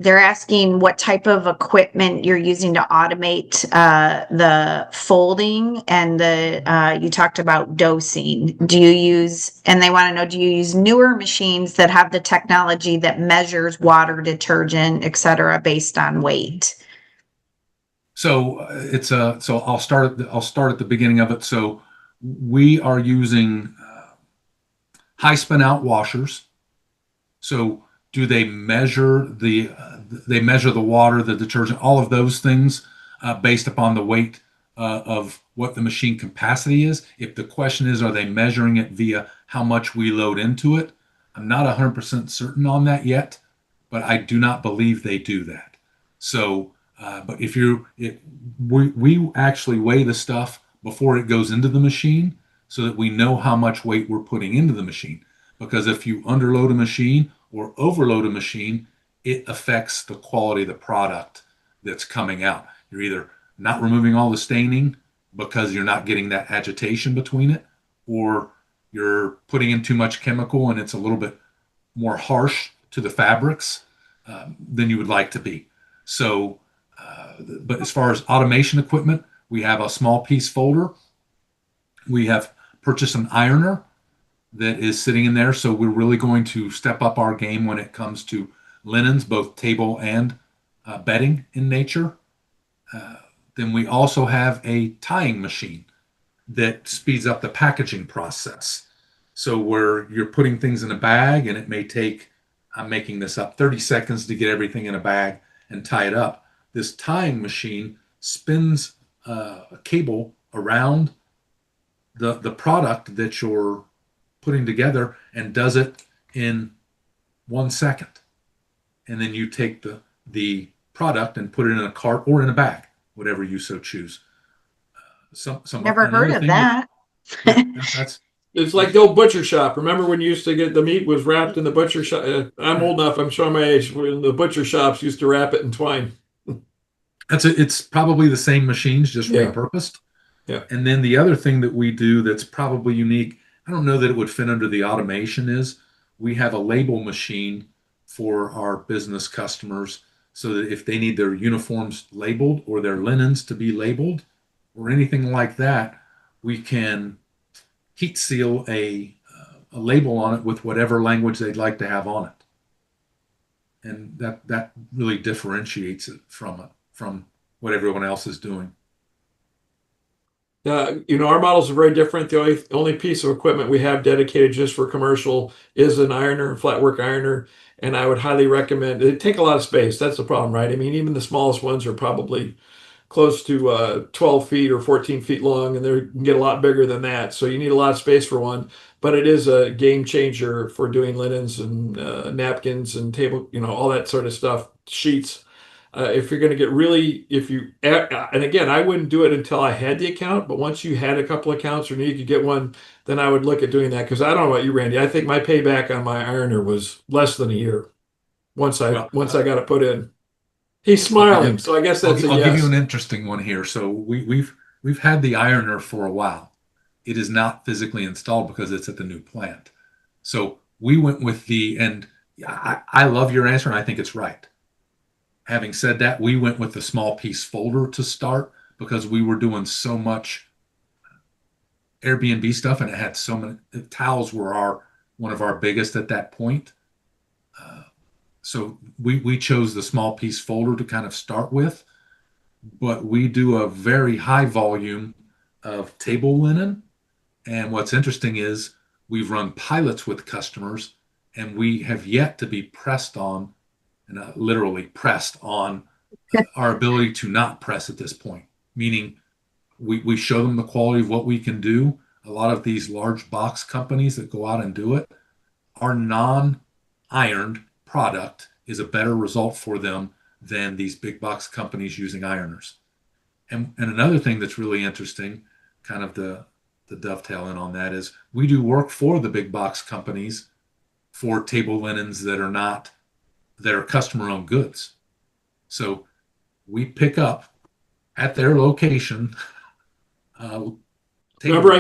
They're asking what type of equipment you're using to automate the folding and you talked about dosing. And they want to know, do you use newer machines that have the technology that measures water, detergent, et cetera, based on weight? So so I'll start at the beginning of it. So we are using high spin out washers. So do they measure the water, the detergent, all of those things based upon the weight of what the machine capacity is? If the question is, are they measuring it via how much we load into it? I'm not 100% certain on that yet, but I do not believe they do that. So, but we actually weigh the stuff before it goes into the machine so that we know how much weight we're putting into the machine. Because if you underload a machine or overload a machine, it affects the quality of the product that's coming out. You're either not removing all the staining because you're not getting that agitation between it, or you're putting in too much chemical and it's a little bit more harsh to the fabrics than you would like to be. So, but as far as automation equipment, we have a small piece folder. We have purchased an ironer that is sitting in there. So we're really going to step up our game when it comes to linens, both table and bedding in nature. Then we also have a tying machine that speeds up the packaging process. So where you're putting things in a bag and it may take, I'm making this up, 30 seconds to get everything in a bag and tie it up. This tying machine spins a cable around the product that you're putting together and does it in 1 second. And then you take the product and put it in a cart or in a bag, whatever you so choose. Never heard Another of thing that. yeah, that's It's like the old butcher shop. Remember when you used to get the meat was wrapped in the butcher shop? I'm old enough. I'm showing my age. When the butcher shops used to wrap it in twine. it's probably the same machines, just Yeah, repurposed. yeah. And then the other thing that we do that's probably unique, I don't know that it would fit under the automation, is we have a label machine for our business customers so that if they need their uniforms labeled or their linens to be labeled or anything like that, we can heat seal a label on it with whatever language they'd like to have on it. And that really differentiates it from what everyone else is doing. Our models are very different. The only piece of equipment we have dedicated just for commercial is an ironer, flat work ironer, and I would highly recommend. They take a lot of space. That's the problem, right? I mean, even the smallest ones are probably close to 12 feet or 14 feet long, and they can get a lot bigger than that. So you need a lot of space for one. But it is a game changer for doing linens and napkins and table, all that sort of stuff, sheets. If you're going to get really, and again, I wouldn't do it until I had the account, but once you had a couple accounts or you could get one, then I would look at doing that. Because I don't know about you, Randy. I think my payback on my ironer was less than a year Well, once I got it put in. He's I'll give smiling, you so I guess that's a I'll give you an yes. interesting one here. So we've had the ironer for a while. It is not physically installed because it's at the new plant. So we went with and I love your answer and I think it's right. Having said that, we went with the small piece folder to start because we were doing so much Airbnb stuff and it had so many towels were one of our biggest at that point. So we chose the small piece folder to kind of start with, but we do a very high volume of table linen. And what's interesting is we've run pilots with customers and we have yet to be pressed on, and literally pressed on our ability to not press at this point, meaning we show them the quality of what we can do. A lot of these large box companies that go out and do it, our non-ironed product is a better result for them than these big box companies using ironers. And another thing that's really interesting, kind of the dovetail in on that, is we do work for the big box companies for table linens that are customer owned goods. So we pick up at their location uh, table Remember,